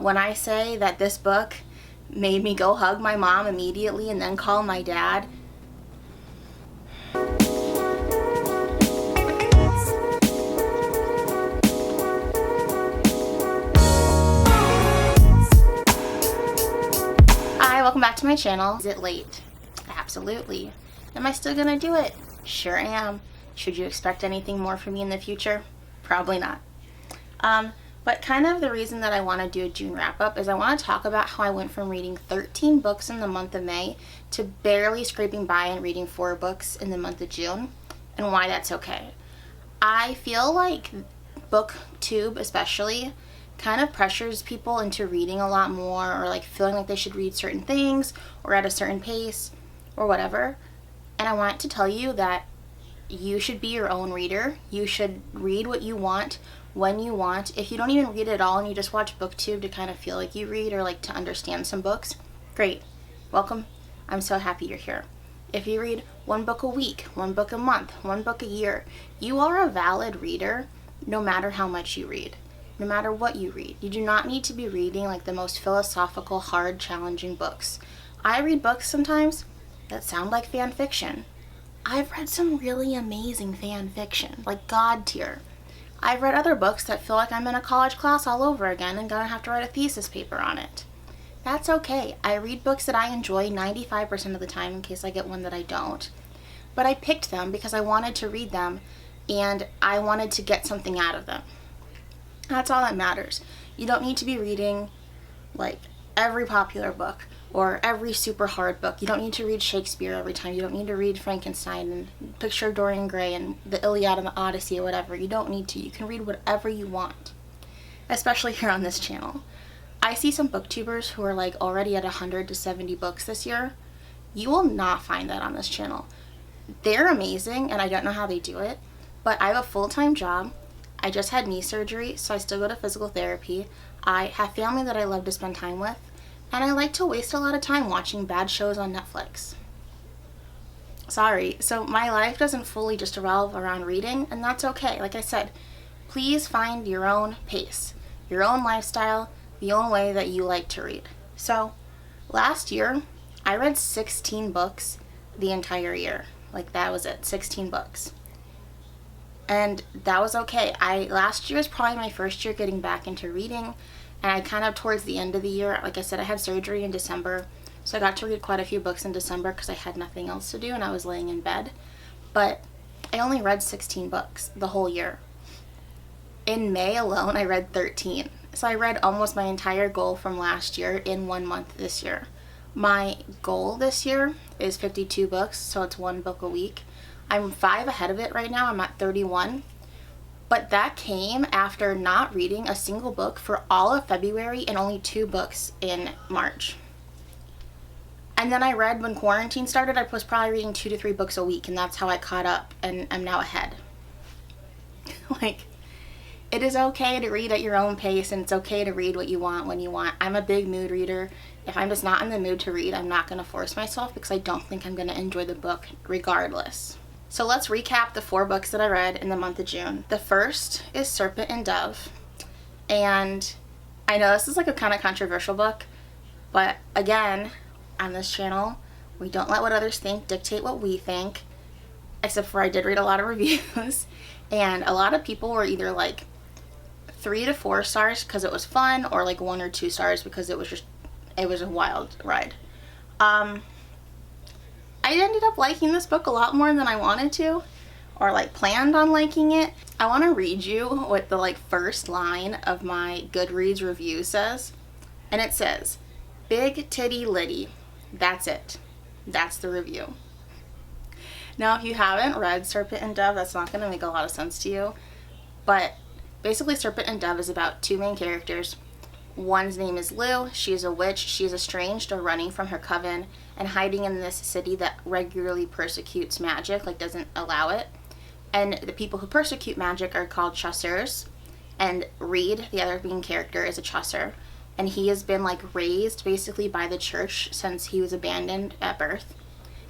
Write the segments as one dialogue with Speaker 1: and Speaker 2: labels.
Speaker 1: when I say that this book made me go hug my mom immediately and then call my dad, Hi, welcome back to my channel. Is it late? Absolutely. Am I still gonna do it? Sure am. Should you expect anything more from me in the future? Probably not. But kind of the reason that I want to do a June wrap-up is I want to talk about how I went from reading 13 books in the month of May to barely scraping by and reading 4 books in the month of June, and why that's okay. I feel like BookTube especially kind of pressures people into reading a lot more, or like feeling like they should read certain things or at a certain pace or whatever. And I want to tell you that you should be your own reader. You should read what you want when you want. If you don't even read at all and you just watch BookTube to kind of feel like you read or like to understand some books, great. Welcome. I'm so happy you're here. If you read 1 book a week, 1 book a month, 1 book a year, you are a valid reader no matter how much you read, no matter what you read. You do not need to be reading like the most philosophical, hard, challenging books. I read books sometimes that sound like fan fiction. I've read some really amazing fan fiction, like God tier. I've read other books that feel like I'm in a college class all over again and gonna have to write a thesis paper on it. That's okay. I read books that I enjoy 95% of the time in case I get one that I don't. But I picked them because I wanted to read them and I wanted to get something out of them. That's all that matters. You don't need to be reading like every popular book or every super hard book. You don't need to read Shakespeare every time. You don't need to read Frankenstein and Picture of Dorian Gray and the Iliad and the Odyssey or whatever. You don't need to. You can read whatever you want, especially here on this channel. I see some booktubers who are like already at 100 to 70 books this year. You will not find that on this channel. They're amazing and I don't know how they do it, but I have a full-time job. I just had knee surgery, so I still go to physical therapy. I have family that I love to spend time with, and I like to waste a lot of time watching bad shows on Netflix. Sorry, so my life doesn't fully just revolve around reading, and that's okay. Like I said, please find your own pace, your own lifestyle, the own way that you like to read. So, last year, I read 16 books the entire year. Like, that was it, 16 books. And that was okay. Last year was probably my first year getting back into reading, and I kind of towards the end of the year, like I said, I had surgery in December, so I got to read quite a few books in December because I had nothing else to do and I was laying in bed. But I only read 16 books the whole year. In May alone, I read 13. So I read almost my entire goal from last year in 1 month this year. My goal this year is 52 books, so it's 1 book a week. I'm 5 ahead of it right now. I'm at 31. But that came after not reading a single book for all of February and only 2 books in March. And then I read when quarantine started, I was probably reading 2 to 3 books a week, and that's how I caught up, and I'm now ahead. Like, it is okay to read at your own pace, and it's okay to read what you want when you want. I'm a big mood reader. If I'm just not in the mood to read, I'm not going to force myself because I don't think I'm going to enjoy the book regardless. So let's recap the 4 books that I read in the month of June. The first is Serpent and Dove. And I know this is like a kind of controversial book, but again, on this channel, we don't let what others think dictate what we think, except for I did read a lot of reviews, and a lot of people were either like 3 to 4 stars because it was fun, or like 1 or 2 stars because it was a wild ride. I ended up liking this book a lot more than I wanted to, or like planned on liking it. I want to read you what the like first line of my Goodreads review says. And it says, "Big titty Liddy." That's it. That's the review. Now, if you haven't read Serpent and Dove, that's not going to make a lot of sense to you. But basically, Serpent and Dove is about 2 main characters. One's name is Lou. She is a witch. She is estranged or running from her coven and hiding in this city that regularly persecutes magic, like doesn't allow it. And the people who persecute magic are called chasseurs. And Reed, the other main character, is a chasseur. And he has been like raised basically by the church since he was abandoned at birth.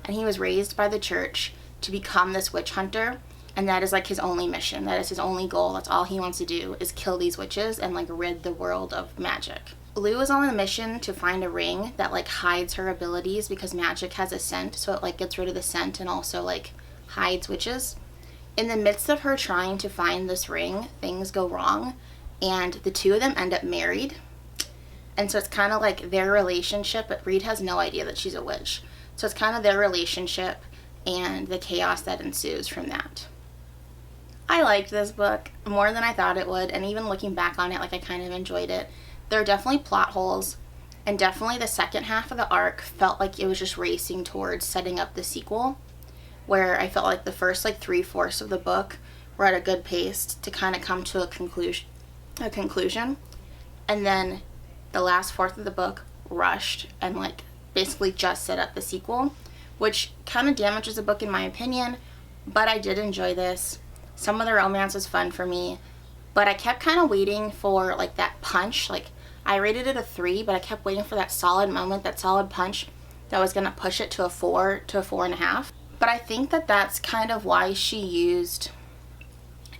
Speaker 1: And he was raised by the church to become this witch hunter. And that is like his only mission. That is his only goal. That's all he wants to do, is kill these witches and like rid the world of magic. Lou is on a mission to find a ring that like hides her abilities because magic has a scent, so it like gets rid of the scent and also like hides witches. In the midst of her trying to find this ring, things go wrong and the two of them end up married. And so it's kind of like their relationship, but Reed has no idea that she's a witch. So it's kind of their relationship and the chaos that ensues from that. I liked this book more than I thought it would, and even looking back on it, like I kind of enjoyed it. There are definitely plot holes, and definitely the second half of the arc felt like it was just racing towards setting up the sequel, where I felt like the first like 3/4 of the book were at a good pace to kind of come to a conclusion, and then the last fourth of the book rushed and like basically just set up the sequel, which kind of damages the book in my opinion, but I did enjoy this. Some of the romance was fun for me, but I kept kind of waiting for like that punch. Like I rated it a 3, but I kept waiting for that solid moment, that solid punch that was going to push it to a 4 to a 4.5. But I think that that's kind of why she used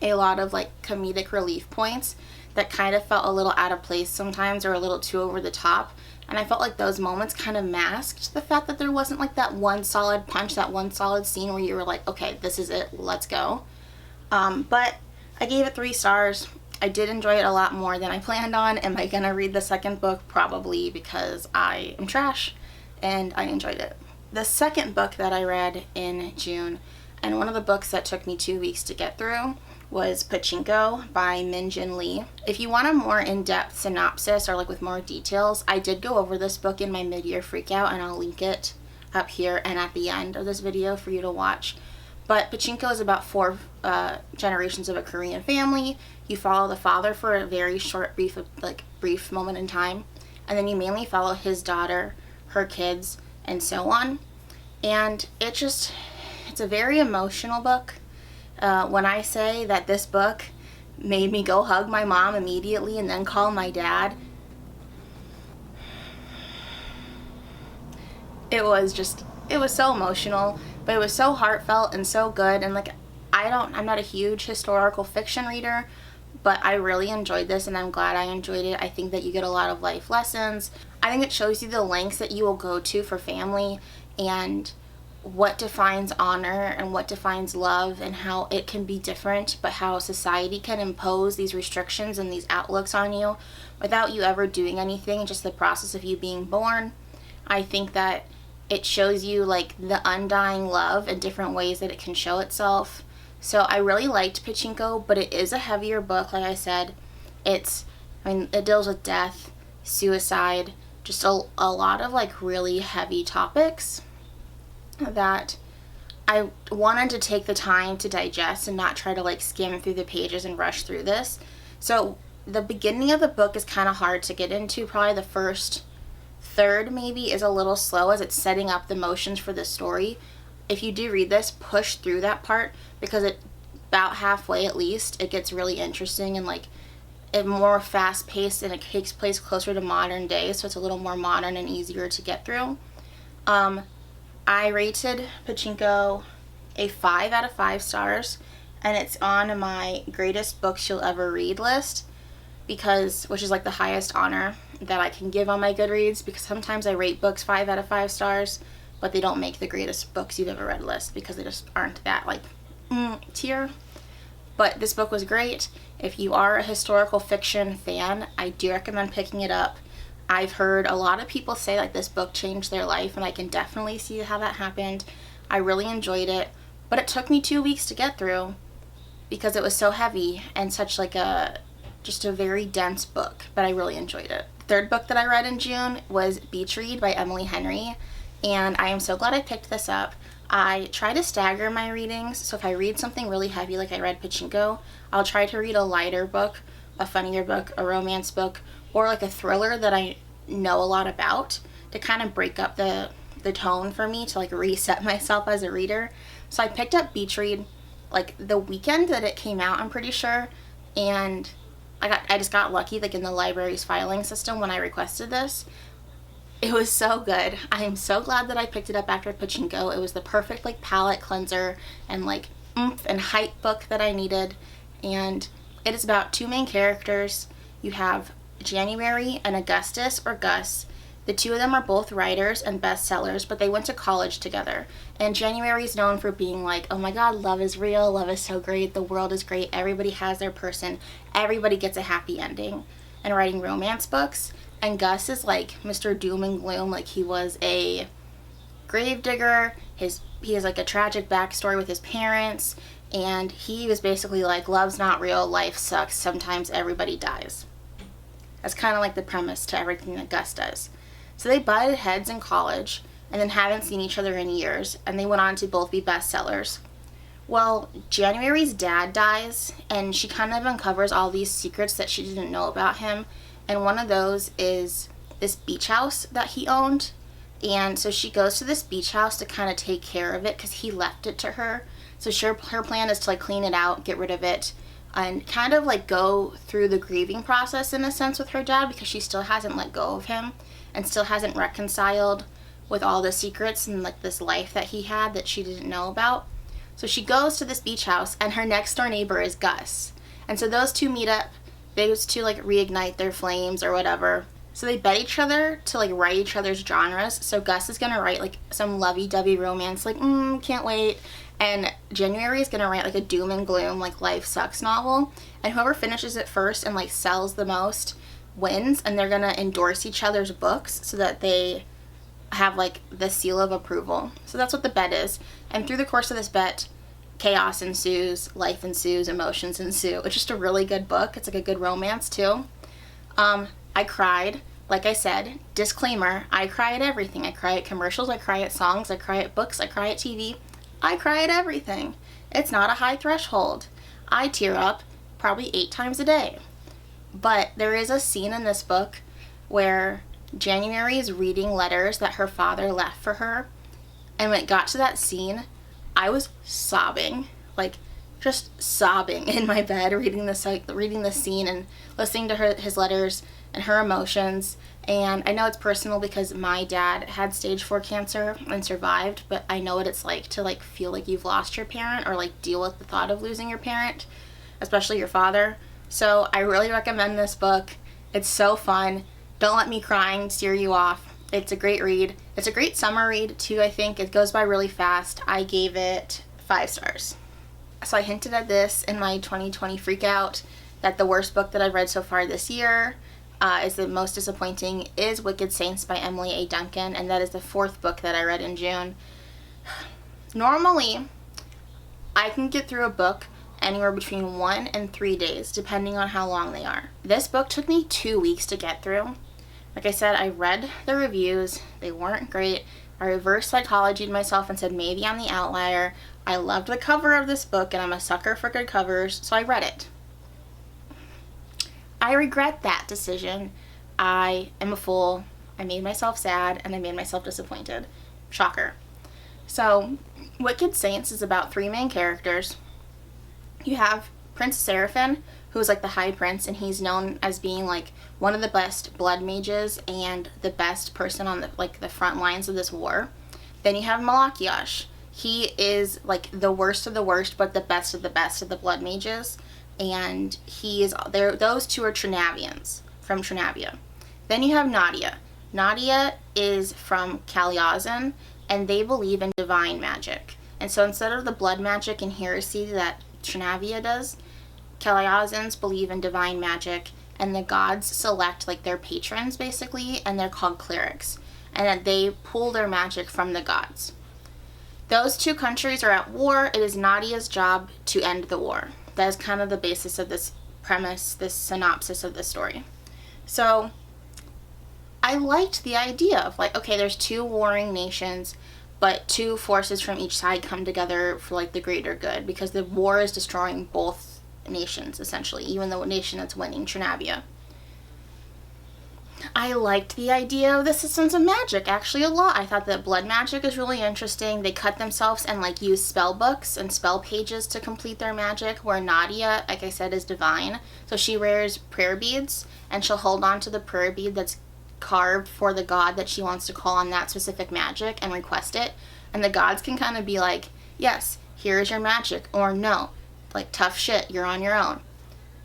Speaker 1: a lot of like comedic relief points that kind of felt a little out of place sometimes or a little too over the top. And I felt like those moments kind of masked the fact that there wasn't like that one solid punch, that one solid scene where you were like, okay, this is it, let's go. But I gave it 3 stars. I did enjoy it a lot more than I planned on. Am I gonna read the second book? Probably, because I am trash and I enjoyed it. The second book that I read in June, and one of the books that took me 2 weeks to get through, was Pachinko by Min-Jin Lee. If you want a more in-depth synopsis or like with more details, I did go over this book in my mid-year freakout, and I'll link it up here and at the end of this video for you to watch. But Pachinko is about 4 generations of a Korean family. You follow the father for a very short, brief moment in time, and then you mainly follow his daughter, her kids, and so on. And it's a very emotional book. When I say that this book made me go hug my mom immediately and then call my dad, it was so emotional, but it was so heartfelt and so good. And like, I'm not a huge historical fiction reader, but I really enjoyed this, and I'm glad I enjoyed it. I think that you get a lot of life lessons. I think it shows you the lengths that you will go to for family, and what defines honor and what defines love, and how it can be different, but how society can impose these restrictions and these outlooks on you without you ever doing anything, just the process of you being born. I think that it shows you like the undying love and different ways that it can show itself. So I really liked Pachinko, but it is a heavier book. Like I said, it deals with death, suicide, just a lot of like really heavy topics that I wanted to take the time to digest and not try to like skim through the pages and rush through this. So the beginning of the book is kind of hard to get into. Probably the first third maybe is a little slow as it's setting up the motions for the story. If you do read this, push through that part, because about halfway at least, it gets really interesting and like it more fast paced, and it takes place closer to modern day, so it's a little more modern and easier to get through. I rated Pachinko a 5 out of 5 stars, and it's on my greatest books you'll ever read list, which is like the highest honor that I can give on my Goodreads, because sometimes I rate books 5 out of 5 stars, but they don't make the greatest books you've ever read list because they just aren't that like tier. But this book was great. If you are a historical fiction fan, I do recommend picking it up. I've heard a lot of people say like this book changed their life, and I can definitely see how that happened. I really enjoyed it, but it took me 2 weeks to get through because it was so heavy and such like just a very dense book, but I really enjoyed it. The third book that I read in June was Beach Read by Emily Henry, and I am so glad I picked this up. I try to stagger my readings, so if I read something really heavy like I read Pachinko, I'll try to read a lighter book, a funnier book, a romance book, or like a thriller that I know a lot about to kind of break up the tone for me, to like reset myself as a reader. So I picked up Beach Read like the weekend that it came out, I'm pretty sure, and I just got lucky like in the library's filing system when I requested this. It was so good. I am so glad that I picked it up after Pachinko. It was the perfect like palate cleanser and like oomph and hype book that I needed. And it is about 2 main characters. You have January and Augustus, or Gus. The two of them are both writers and bestsellers, but they went to college together. And January is known for being like, oh my god, love is real, love is so great, the world is great, everybody has their person, everybody gets a happy ending, and writing romance books. And Gus is like Mr. Doom and Gloom, like he was a gravedigger, he has like a tragic backstory with his parents, and he was basically like, love's not real, life sucks, sometimes everybody dies. That's kind of like the premise to everything that Gus does. So they butted heads in college and then haven't seen each other in years, and they went on to both be bestsellers. Well, January's dad dies, and she kind of uncovers all these secrets that she didn't know about him, and one of those is this beach house that he owned. And so she goes to this beach house to kind of take care of it because he left it to her. So her plan is to like clean it out, get rid of it, and kind of like go through the grieving process in a sense with her dad, because she still hasn't let go of him and still hasn't reconciled with all the secrets and like this life that he had that she didn't know about. So she goes to this beach house, and her next door neighbor is Gus. And so those two meet up, those two like reignite their flames or whatever. So they bet each other to like write each other's genres. So Gus is gonna write like some lovey-dovey romance, like can't wait, and January is gonna write like a doom and gloom, like life sucks novel. And whoever finishes it first and like sells the most wins, and they're gonna endorse each other's books so that they have like the seal of approval. So that's what the bet is. And through the course of this bet, chaos ensues, life ensues, emotions ensue. It's just a really good book. It's like a good romance too. I cried. Like I said, disclaimer, I cry at everything. I cry at commercials, I cry at songs, I cry at books, I cry at TV. I cry at everything. It's not a high threshold. I tear up probably 8 times a day. But there is a scene in this book where January is reading letters that her father left for her. And when it got to that scene, I was sobbing. Like, just sobbing in my bed, reading the scene and listening to his letters and her emotions. And I know it's personal because my dad had stage 4 cancer and survived, but I know what it's like to like feel like you've lost your parent or like deal with the thought of losing your parent, especially your father. So I really recommend this book. It's so fun. Don't let me crying steer you off. It's a great read. It's a great summer read too, I think. It goes by really fast. I gave it 5 stars. So I hinted at this in my 2020 freakout that the worst book that I've read so far this year is the most disappointing is Wicked Saints by Emily A. Duncan, and that is the 4th book that I read in June. Normally, I can get through a book anywhere between 1 and 3 days, depending on how long they are. This book took me 2 weeks to get through. Like I said, I read the reviews. They weren't great. I reverse psychologied myself and said maybe I'm the outlier. I loved the cover of this book, and I'm a sucker for good covers, so I read it. I regret that decision. I am a fool. I made myself sad, and I made myself disappointed. Shocker. So, Wicked Saints is about 3 main characters. You have Prince Seraphim, who is like the High Prince, and he's known as being like one of the best blood mages and the best person on the front lines of this war. Then you have Malachiash. He is like the worst of the worst, but the best of the blood mages. And he is there. Those two are Trinavians from Trinavia. Then you have Nadia. Nadia is from Kalyazin, and they believe in divine magic. And so instead of the blood magic and heresy that Trinavia does, Kalyazins believe in divine magic, and the gods select like their patrons basically, and they're called clerics, and that they pull their magic from the gods. Those 2 countries are at war. It is Nadia's job to end the war. That is kind of the basis of this premise, this synopsis of the story. So I liked the idea of like, okay, there's 2 warring nations, but 2 forces from each side come together for like the greater good, because the war is destroying both nations essentially, even the nation that's winning, Trinavia. I liked the idea of the systems of magic actually a lot. I thought that blood magic is really interesting. They cut themselves and like use spell books and spell pages to complete their magic, where Nadia, like I said, is divine. So she wears prayer beads, and she'll hold on to the prayer bead that's carved for the god that she wants to call on that specific magic and request it. And the gods can kind of be like, yes, here's your magic, or no, like tough shit, you're on your own.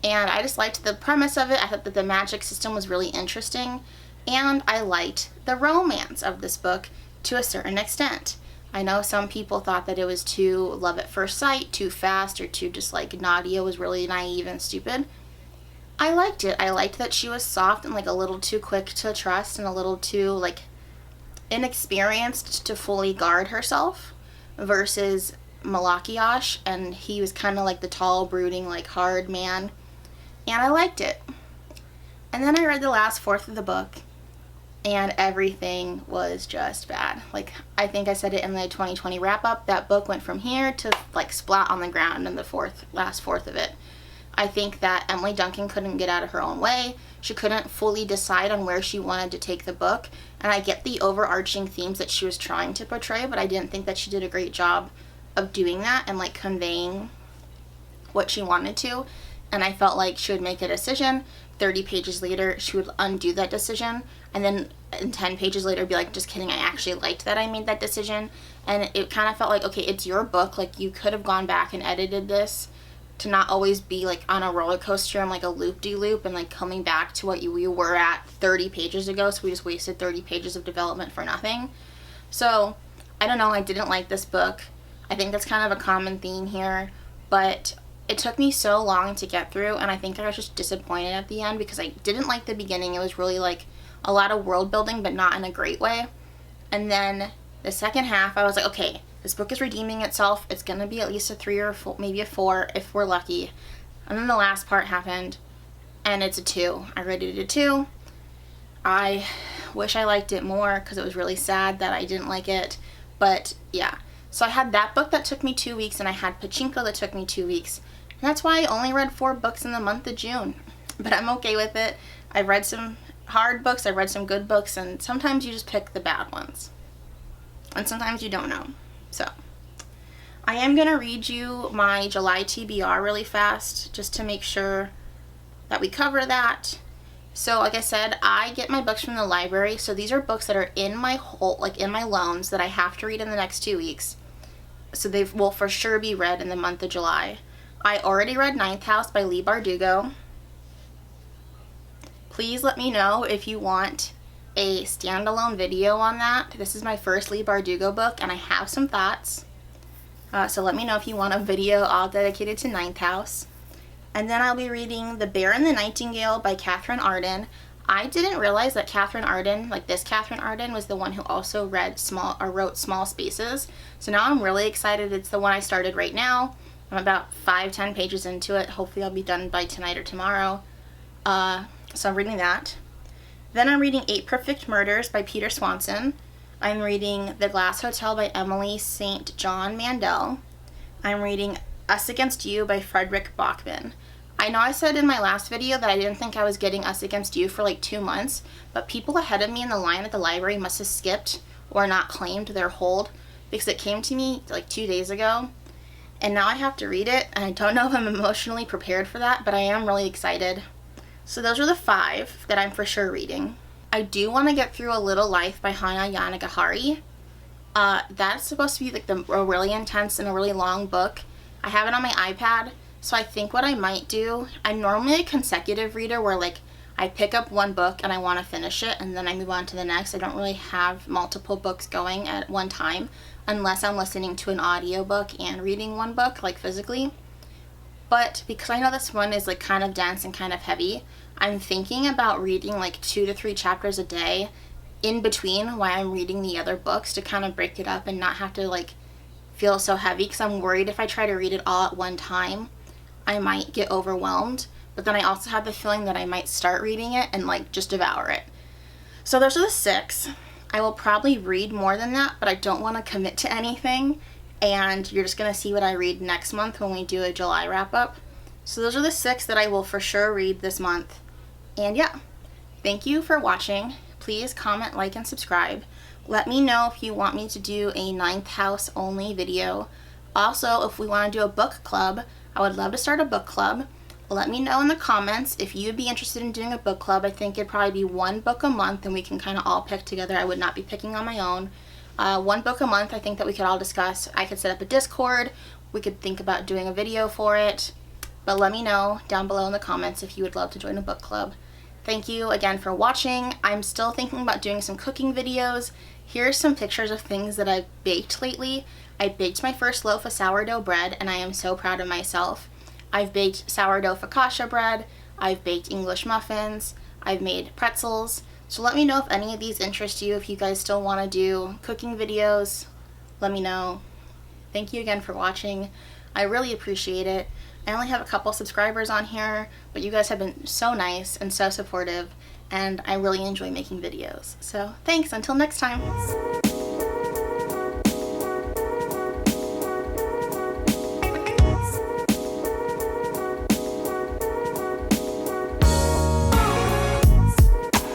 Speaker 1: And I just liked the premise of it. I thought that the magic system was really interesting, and I liked the romance of this book to a certain extent. I know some people thought that it was too love at first sight, too fast, or too just like Nadia was really naive and stupid. I liked it. I liked that she was soft and like a little too quick to trust and a little too like inexperienced to fully guard herself versus Malakiash, and he was kind of like the tall, brooding, like hard man, and I liked it. And then I read the last fourth of the book, and everything was just bad. Like, I think I said it in the 2020 wrap-up, that book went from here to like splat on the ground in the last fourth of it. I think that Emily Duncan couldn't get out of her own way. She couldn't fully decide on where she wanted to take the book, and I get the overarching themes that she was trying to portray, but I didn't think that she did a great job of doing that and like conveying what she wanted to. And I felt like she would make a decision, 30 pages later she would undo that decision, and then 10 pages later be like, just kidding, I actually liked that I made that decision. And it kind of felt like, okay, it's your book, like you could have gone back and edited this to not always be like on a roller coaster and like a loop-de-loop and like coming back to what you were at 30 pages ago, so we just wasted 30 pages of development for nothing. So I don't know, I didn't like this book. I think that's kind of a common theme here, but it took me so long to get through, and I think I was just disappointed at the end because I didn't like the beginning. It was really like a lot of world building, but not in a great way. And then the second half, I was like, okay, this book is redeeming itself. It's going to be at least a 3 or 4, maybe a 4 if we're lucky. And then the last part happened, and it's a 2. I rated it a 2. I wish I liked it more because it was really sad that I didn't like it. But yeah, so I had that book that took me 2 weeks, and I had Pachinko that took me 2 weeks. And that's why I only read 4 books in the month of June. But I'm okay with it. I've read some hard books, I've read some good books, and sometimes you just pick the bad ones. And sometimes you don't know. So, I am going to read you my July TBR really fast, just to make sure that we cover that. So, like I said, I get my books from the library, so these are books that are in my in my loans that I have to read in the next 2 weeks. So they will for sure be read in the month of July. I already read Ninth House by Leigh Bardugo. Please let me know if you want a standalone video on that. This is my first Leigh Bardugo book, and I have some thoughts. So let me know if you want a video all dedicated to Ninth House. And then I'll be reading The Bear and the Nightingale by Catherine Arden. I didn't realize that Catherine Arden, like this Catherine Arden, was the one who also wrote Small Spaces. So now I'm really excited. It's the one I started right now. I'm about 5-10 pages into it. Hopefully I'll be done by tonight or tomorrow. So I'm reading that. Then I'm reading 8 Perfect Murders by Peter Swanson. I'm reading The Glass Hotel by Emily St. John Mandel. I'm reading Us Against You by Frederick Bachman. I know I said in my last video that I didn't think I was getting Us Against You for like 2 months, but people ahead of me in the line at the library must have skipped or not claimed their hold, because it came to me like 2 days ago, and now I have to read it, and I don't know if I'm emotionally prepared for that, but I am really excited. So those are the 5 that I'm for sure reading. I do want to get through A Little Life by Hana Yanagihara. That's supposed to be like a really intense and a really long book. I have it on my iPad, so I think what I might do, I'm normally a consecutive reader where like I pick up one book and I want to finish it and then I move on to the next. I don't really have multiple books going at one time unless I'm listening to an audiobook and reading one book, like physically. But because I know this one is like kind of dense and kind of heavy, I'm thinking about reading like 2 to 3 chapters a day in between while I'm reading the other books to kind of break it up and not have to like feel so heavy, because I'm worried if I try to read it all at one time, I might get overwhelmed. But then I also have the feeling that I might start reading it and like just devour it. So those are the 6. I will probably read more than that, but I don't want to commit to anything. And you're just going to see what I read next month when we do a July wrap-up. So those are the 6 that I will for sure read this month. And yeah, thank you for watching. Please comment, like, and subscribe. Let me know if you want me to do a Ninth House only video. Also, if we want to do a book club, I would love to start a book club. Let me know in the comments if you'd be interested in doing a book club. I think it'd probably be 1 book a month and we can kind of all pick together. I would not be picking on my own. 1 book a month, I think that we could all discuss. I could set up a Discord. We could think about doing a video for it. but let me know down below in the comments if you would love to join a book club. Thank you again for watching. I'm still thinking about doing some cooking videos. Here's some pictures of things that I've baked lately. I baked my first loaf of sourdough bread, and I am so proud of myself. I've baked sourdough focaccia bread, I've baked English muffins, I've made pretzels. So let me know if any of these interest you. If you guys still want to do cooking videos, let me know. Thank you again for watching. I really appreciate it. I only have a couple subscribers on here, but you guys have been so nice and so supportive, and I really enjoy making videos. So thanks, until next time.